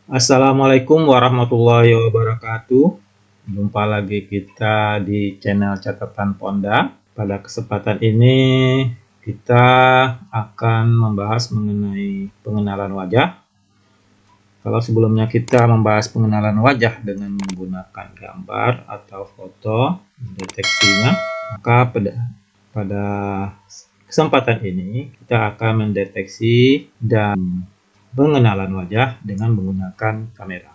Assalamualaikum warahmatullahi wabarakatuh. Jumpa lagi kita di channel Catatan Ponda. Pada kesempatan ini kita akan membahas mengenai pengenalan wajah. Kalau sebelumnya kita membahas pengenalan wajah dengan menggunakan gambar atau foto deteksinya, maka pada kesempatan ini kita akan mendeteksi dan pengenalan wajah dengan menggunakan kamera.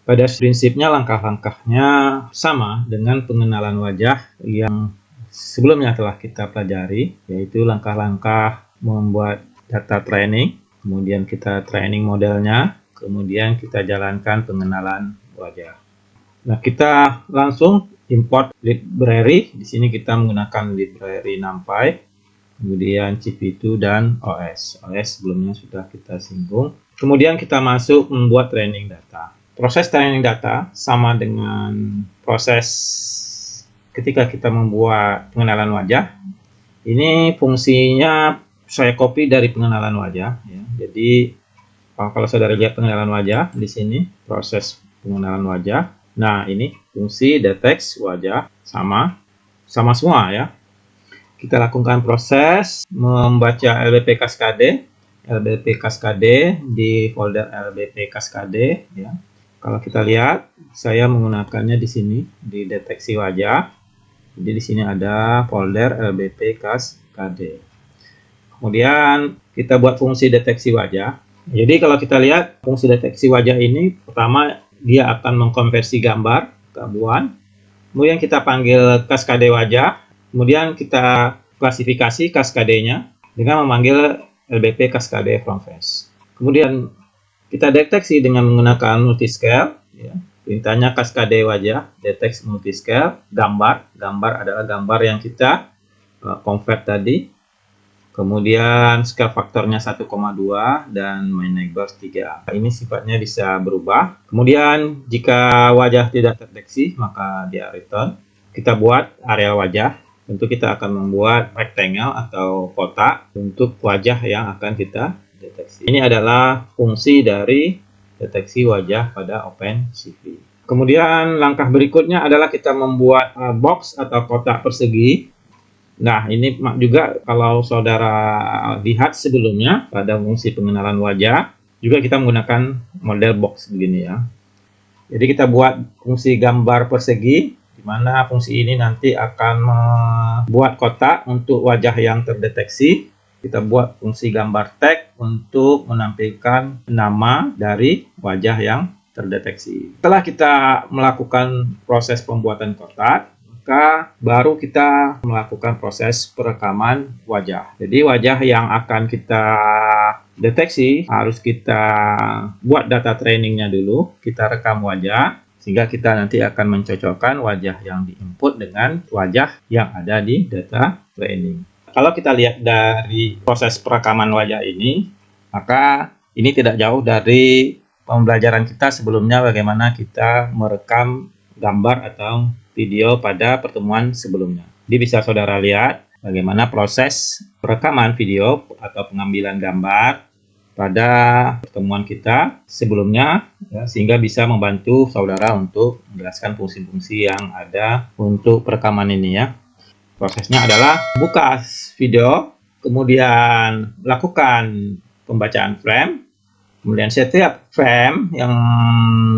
Pada prinsipnya langkah-langkahnya sama dengan pengenalan wajah yang sebelumnya telah kita pelajari, yaitu langkah-langkah membuat data training, kemudian kita training modelnya, kemudian kita jalankan pengenalan wajah. Nah, kita langsung import library. Di sini kita menggunakan library NumPy. Kemudian CP2 dan OS. OS sebelumnya sudah kita singgung. Kemudian kita masuk membuat training data. Proses training data sama dengan proses ketika kita membuat pengenalan wajah. Ini fungsinya saya copy dari pengenalan wajah. Ya. Jadi kalau saudara lihat pengenalan wajah di sini, proses pengenalan wajah. Nah, ini fungsi detect wajah sama semua ya. Kita lakukan proses membaca LBP Cascade di folder LBP Cascade ya. Kalau kita lihat, saya menggunakannya di sini di deteksi wajah. Jadi di sini ada folder LBP Cascade. Kemudian kita buat fungsi deteksi wajah. Jadi kalau kita lihat fungsi deteksi wajah ini, pertama dia akan mengkonversi gambar ke abuan. Kemudian kita panggil Cascade wajah. Kemudian kita klasifikasi kaskadenya dengan memanggil LBP Cascade from face. Kemudian kita deteksi dengan menggunakan multiscale. Ya. Perintahnya Cascade wajah, detect multiscale, gambar. Gambar adalah gambar yang kita convert tadi. Kemudian scale faktornya 1,2 dan main neighbors 3. Ini sifatnya bisa berubah. Kemudian jika wajah tidak terdeteksi, maka dia return. Kita buat area wajah. Tentu kita akan membuat rectangle atau kotak untuk wajah yang akan kita deteksi. Ini adalah fungsi dari deteksi wajah pada OpenCV. Kemudian langkah berikutnya adalah kita membuat box atau kotak persegi. Nah, ini juga kalau saudara lihat sebelumnya pada fungsi pengenalan wajah, juga kita menggunakan model box begini ya. Jadi kita buat fungsi gambar persegi, di mana fungsi ini nanti akan membuat kotak untuk wajah yang terdeteksi. Kita buat fungsi gambar tag untuk menampilkan nama dari wajah yang terdeteksi. Setelah kita melakukan proses pembuatan kotak, maka baru kita melakukan proses perekaman wajah. Jadi wajah yang akan kita deteksi harus kita buat data trainingnya dulu, kita rekam wajah, sehingga kita nanti akan mencocokkan wajah yang diinput dengan wajah yang ada di data training. Kalau kita lihat dari proses perekaman wajah ini, maka ini tidak jauh dari pembelajaran kita sebelumnya bagaimana kita merekam gambar atau video pada pertemuan sebelumnya. Jadi bisa saudara lihat bagaimana proses perekaman video atau pengambilan gambar pada pertemuan kita sebelumnya ya, sehingga bisa membantu saudara untuk menjelaskan fungsi-fungsi yang ada untuk perekaman ini ya. Prosesnya adalah buka video, kemudian lakukan pembacaan frame, kemudian setiap frame yang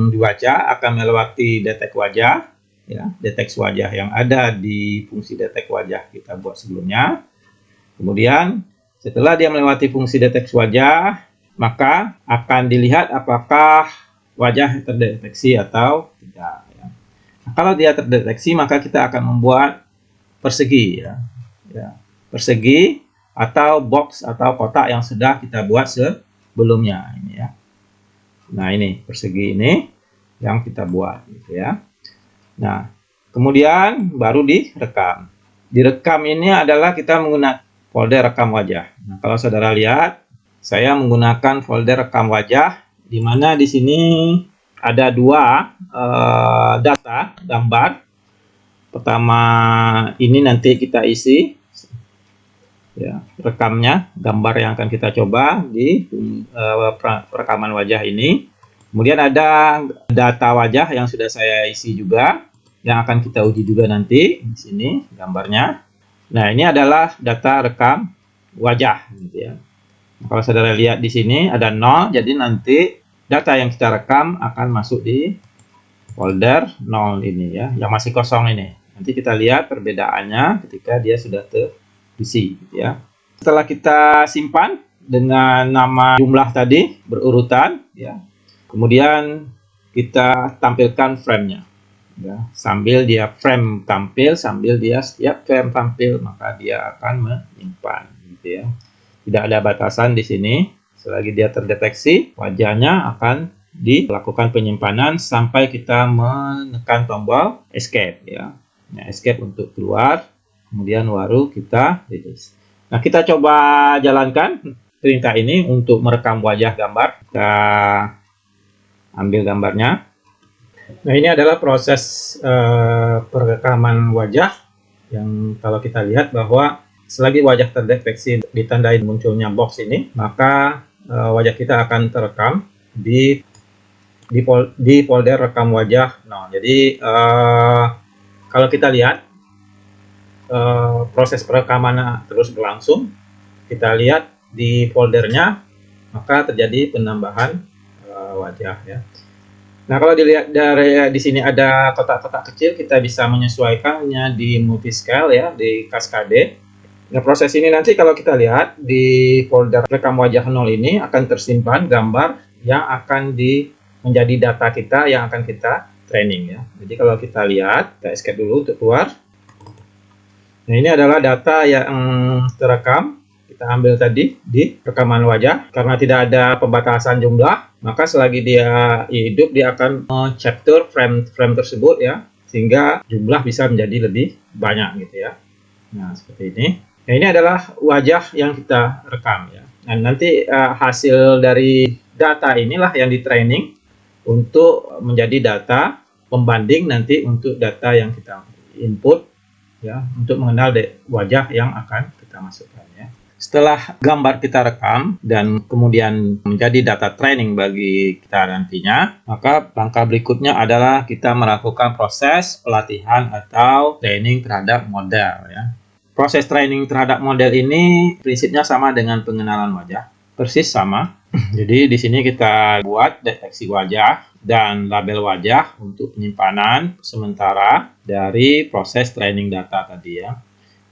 dibaca akan melewati detek wajah, ya, deteksi wajah yang ada di fungsi detek wajah kita buat sebelumnya. Kemudian setelah dia melewati fungsi deteksi wajah, maka akan dilihat apakah wajah terdeteksi atau tidak. Ya. Nah, kalau dia terdeteksi, maka kita akan membuat persegi, ya. Persegi atau box atau kotak yang sudah kita buat sebelumnya. Ini ya. Nah ini persegi ini yang kita buat, gitu ya. Nah kemudian baru direkam. Direkam ini adalah kita menggunakan folder rekam wajah. Nah, kalau saudara lihat, saya menggunakan folder rekam wajah, di mana di sini ada dua data gambar. Pertama ini nanti kita isi, ya, rekamnya, gambar yang akan kita coba di perekaman wajah ini. Kemudian ada data wajah yang sudah saya isi juga, yang akan kita uji juga nanti. Di sini gambarnya. Nah, ini adalah data rekam wajah, gitu ya. Kalau saudara lihat di sini ada 0, jadi nanti data yang kita rekam akan masuk di folder 0 ini ya, yang masih kosong ini. Nanti kita lihat perbedaannya ketika dia sudah terisi, gitu ya. Setelah kita simpan dengan nama jumlah tadi berurutan, ya. Kemudian kita tampilkan frame-nya. Ya, sambil dia frame tampil, sambil dia setiap frame tampil, maka dia akan menyimpan, gitu ya. Tidak ada batasan di sini. Selagi dia terdeteksi, wajahnya akan dilakukan penyimpanan sampai kita menekan tombol escape, ya. Nah, escape untuk keluar, kemudian baru kita release. Nah, kita coba jalankan perintah ini untuk merekam wajah gambar. Kita ambil gambarnya. Nah, ini adalah proses perekaman wajah yang kalau kita lihat bahwa selagi wajah terdeteksi ditandai munculnya box ini, maka wajah kita akan terekam di folder rekam wajah. Nah, jadi kalau kita lihat proses perekaman terus berlangsung, kita lihat di foldernya, maka terjadi penambahan wajah ya. Nah, kalau dilihat dari di sini ada kotak-kotak kecil, kita bisa menyesuaikannya di multiscale ya, di Cascade. Nah, proses ini nanti kalau kita lihat di folder rekam wajah 0 ini akan tersimpan gambar yang akan menjadi data kita yang akan kita training ya. Jadi kalau kita lihat, kita escape dulu untuk keluar. Nah, ini adalah data yang terekam. Kita ambil tadi di rekaman wajah. Karena tidak ada pembatasan jumlah, maka selagi dia hidup, dia akan chapter frame tersebut ya, sehingga jumlah bisa menjadi lebih banyak gitu ya. Nah, seperti ini. Nah, ini adalah wajah yang kita rekam ya. Dan nanti hasil dari data inilah yang di training untuk menjadi data pembanding nanti untuk data yang kita input ya, untuk mengenal wajah yang akan kita masukkan ya. Setelah gambar kita rekam dan kemudian menjadi data training bagi kita nantinya, maka langkah berikutnya adalah kita melakukan proses pelatihan atau training terhadap model ya. Proses training terhadap model ini prinsipnya sama dengan pengenalan wajah, persis sama. Jadi di sini kita buat deteksi wajah dan label wajah untuk penyimpanan sementara dari proses training data tadi ya.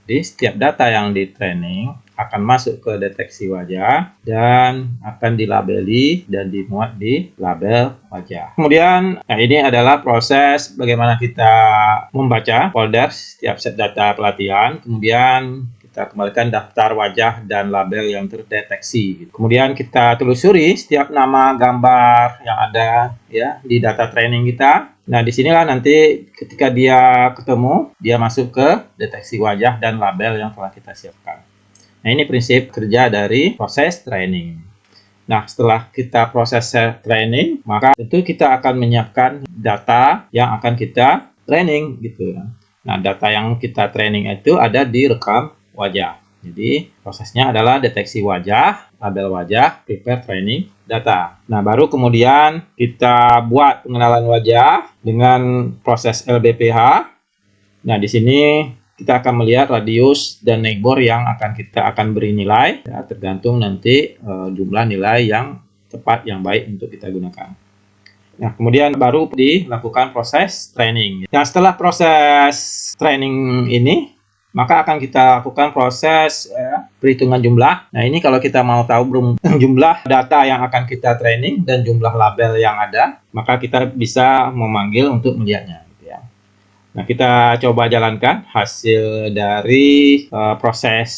Jadi setiap data yang di training akan masuk ke deteksi wajah dan akan dilabeli dan dimuat di label wajah. Kemudian ini adalah proses bagaimana kita membaca folder setiap set data pelatihan. Kemudian kita kembalikan daftar wajah dan label yang terdeteksi. Kemudian kita telusuri setiap nama gambar yang ada ya di data training kita. Nah, disinilah nanti ketika dia ketemu, dia masuk ke deteksi wajah dan label yang telah kita siapkan. Nah, ini prinsip kerja dari proses training. Nah, setelah kita proses training, maka tentu kita akan menyiapkan data yang akan kita training gitu ya. Nah, data yang kita training itu ada di rekam wajah. Jadi, prosesnya adalah deteksi wajah, label wajah, prepare training data. Nah, baru kemudian kita buat pengenalan wajah dengan proses LBPH. Nah, di sini kita akan melihat radius dan neighbor yang kita akan beri nilai, ya, tergantung nanti jumlah nilai yang tepat, yang baik untuk kita gunakan. Nah, kemudian baru dilakukan proses training. Nah, setelah proses training ini, maka akan kita lakukan proses perhitungan jumlah. Nah, ini kalau kita mau tahu jumlah data yang akan kita training dan jumlah label yang ada, maka kita bisa memanggil untuk melihatnya. Gitu ya. Nah, kita coba jalankan hasil dari proses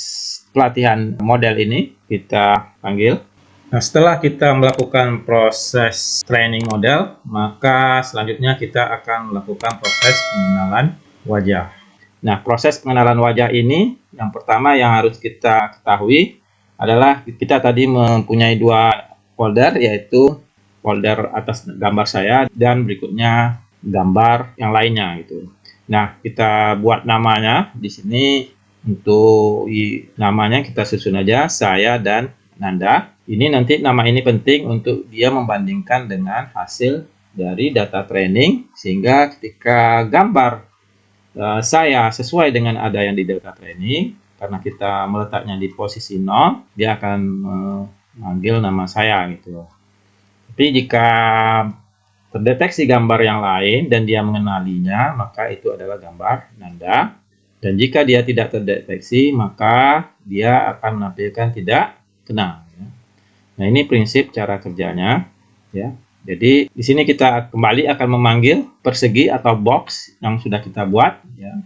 pelatihan model ini. Kita panggil. Nah, setelah kita melakukan proses training model, maka selanjutnya kita akan melakukan proses pengenalan wajah. Nah, proses pengenalan wajah ini, yang pertama yang harus kita ketahui adalah kita tadi mempunyai dua folder, yaitu folder atas gambar saya dan berikutnya gambar yang lainnya gitu. Nah, kita buat namanya di sini. Untuk namanya kita susun aja saya dan Nanda. Ini nanti nama ini penting untuk dia membandingkan dengan hasil dari data training, sehingga ketika gambar saya sesuai dengan ada yang di data training, karena kita meletaknya di posisi 0, dia akan memanggil nama saya gitu. Tapi jika terdeteksi gambar yang lain dan dia mengenalinya, maka itu adalah gambar Nanda. Dan jika dia tidak terdeteksi, maka dia akan menampilkan tidak kenal. Nah, ini prinsip cara kerjanya, ya. Jadi di sini kita kembali akan memanggil persegi atau box yang sudah kita buat, ya,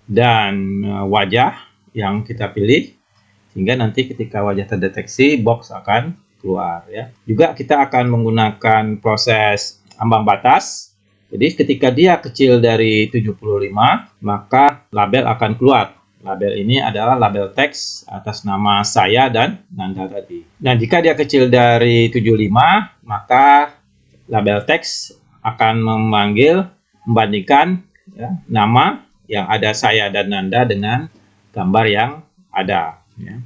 dan wajah yang kita pilih, sehingga nanti ketika wajah terdeteksi, box akan keluar, ya. Juga kita akan menggunakan proses ambang batas. Jadi ketika dia kecil dari 75, maka label akan keluar. Label ini adalah label teks atas nama saya dan Nanda tadi. Nah, jika dia kecil dari 75, maka label teks akan membandingkan, ya, nama yang ada saya dan Nanda dengan gambar yang ada. Ya.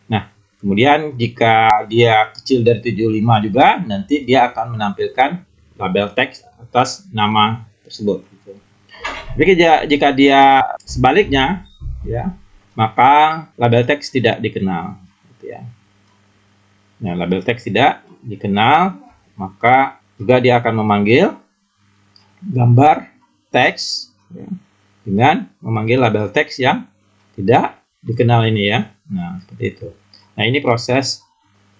Nah, kemudian jika dia kecil dari 75 juga, nanti dia akan menampilkan label teks atas nama tersebut. Jadi jika dia sebaliknya, ya, maka label teks tidak dikenal, gitu ya. Nah, label teks tidak dikenal, maka juga dia akan memanggil gambar teks, ya, dengan memanggil label teks yang tidak dikenal ini, ya. Nah, seperti itu. Nah, ini proses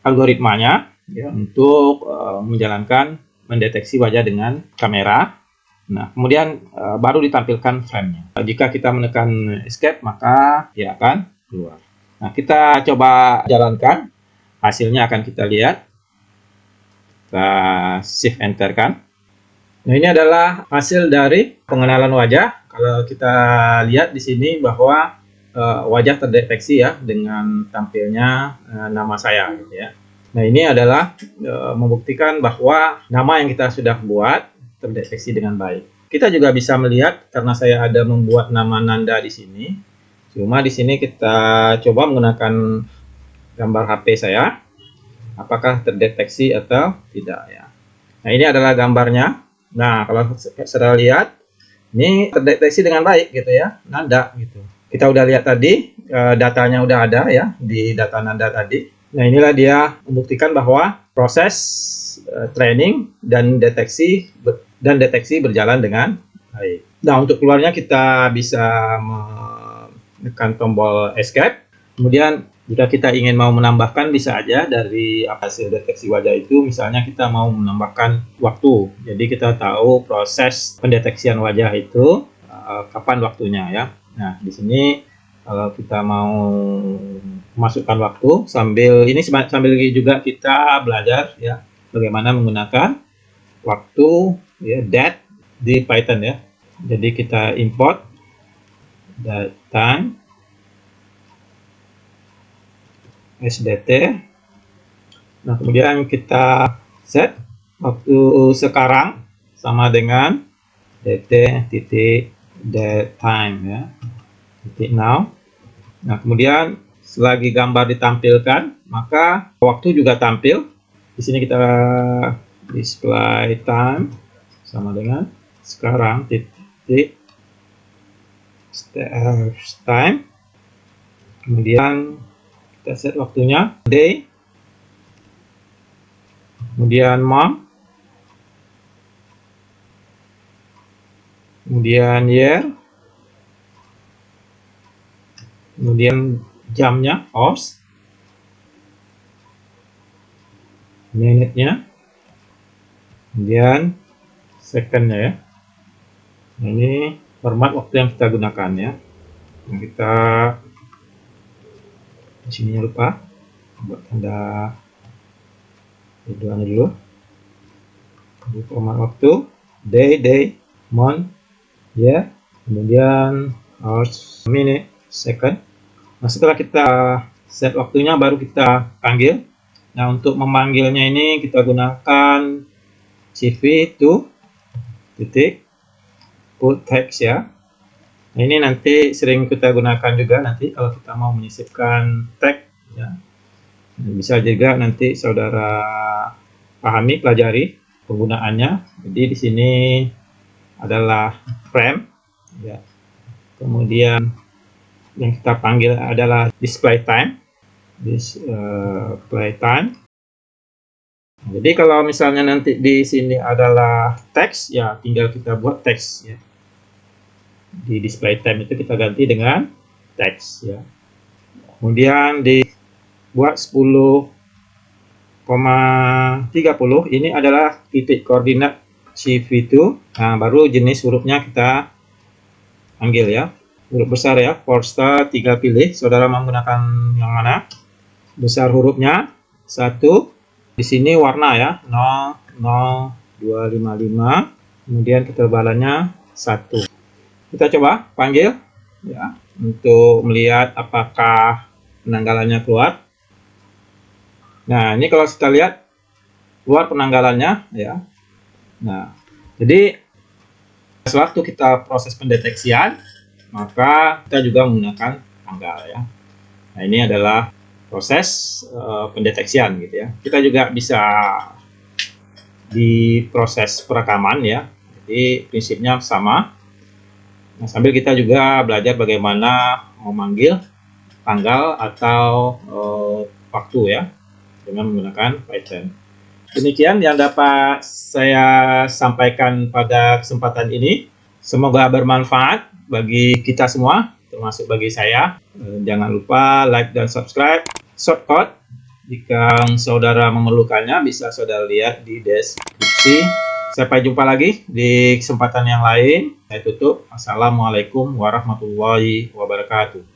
algoritmanya, ya, untuk mendeteksi wajah dengan kamera. Nah, kemudian baru ditampilkan frame-nya. Jika kita menekan escape, maka dia akan keluar. Nah, kita coba jalankan. Hasilnya akan kita lihat. Kita shift enter kan. Nah, ini adalah hasil dari pengenalan wajah. Kalau kita lihat di sini bahwa wajah terdeteksi, ya, dengan tampilnya nama saya, gitu ya. Nah, ini adalah membuktikan bahwa nama yang kita sudah buat terdeteksi dengan baik. Kita juga bisa melihat, karena saya ada membuat nama Nanda di sini. Cuma di sini kita coba menggunakan gambar HP saya, apakah terdeteksi atau tidak, ya. Nah, ini adalah gambarnya. Nah, kalau saudara lihat, ini terdeteksi dengan baik, gitu ya, Nanda gitu. Kita udah lihat tadi, datanya udah ada, ya, di data Nanda tadi. Nah, inilah dia membuktikan bahwa proses training dan deteksi berjalan dengan baik. Nah, untuk keluarnya kita bisa menekan tombol escape. Kemudian jika kita ingin mau menambahkan, bisa aja dari hasil deteksi wajah itu, misalnya kita mau menambahkan waktu. Jadi kita tahu proses pendeteksian wajah itu kapan waktunya, ya. Nah, di sini kalau kita mau masukkan waktu, sambil juga kita belajar, ya, bagaimana menggunakan waktu, ya, date di Python, ya. Jadi kita import date time sdt. Nah, kemudian kita set waktu sekarang sama dengan dt.date time, ya, titik now. Nah, kemudian selagi gambar ditampilkan, maka waktu juga tampil. Di sini kita display time sama dengan sekarang titik time. Kemudian kita set waktunya day, kemudian month, kemudian year, kemudian jamnya hours, menitnya, kemudian secondnya, ya. Nah, ini format waktu yang kita gunakan, ya. Nah, kita di sini lupa buat tanda videonya dulu. Di format waktu day, month, year, kemudian hours, minute, second. Nah, setelah kita set waktunya, baru kita panggil. Nah, untuk memanggilnya ini kita gunakan cv to titik put text, ya. Nah, ini nanti sering kita gunakan juga nanti kalau kita mau menyisipkan tag, ya. Bisa juga nanti saudara pahami, pelajari penggunaannya. Jadi di sini adalah frame, ya. Kemudian yang kita panggil adalah display time. Display time. Jadi kalau misalnya nanti di sini adalah teks, ya tinggal kita buat teks, ya. Di display time itu kita ganti dengan teks, ya. Kemudian dibuat 10,30 ini adalah titik koordinat CV2. Nah, baru jenis hurufnya kita panggil, ya. Huruf besar, ya, Forster, tinggal pilih saudara menggunakan yang mana. Besar hurufnya 1. Di sini warna, ya, 00255. Kemudian ketebalannya 1. Kita coba panggil, ya, untuk melihat apakah penanggalannya keluar. Nah, ini kalau kita lihat keluar penanggalannya, ya. Nah, jadi sewaktu kita proses pendeteksian, maka kita juga menggunakan tanggal, ya. Nah, ini adalah proses pendeteksian, gitu, ya. Kita juga bisa di proses perekaman, ya. Jadi prinsipnya sama. Nah, sambil kita juga belajar bagaimana memanggil tanggal atau waktu, ya, dengan menggunakan Python. Demikian yang dapat saya sampaikan pada kesempatan ini. Semoga bermanfaat bagi kita semua, termasuk bagi saya. Jangan lupa like dan subscribe. Shortcut, jika saudara memerlukannya, bisa saudara lihat di deskripsi. Sampai jumpa lagi di kesempatan yang lain. Saya tutup. Assalamualaikum warahmatullahi wabarakatuh.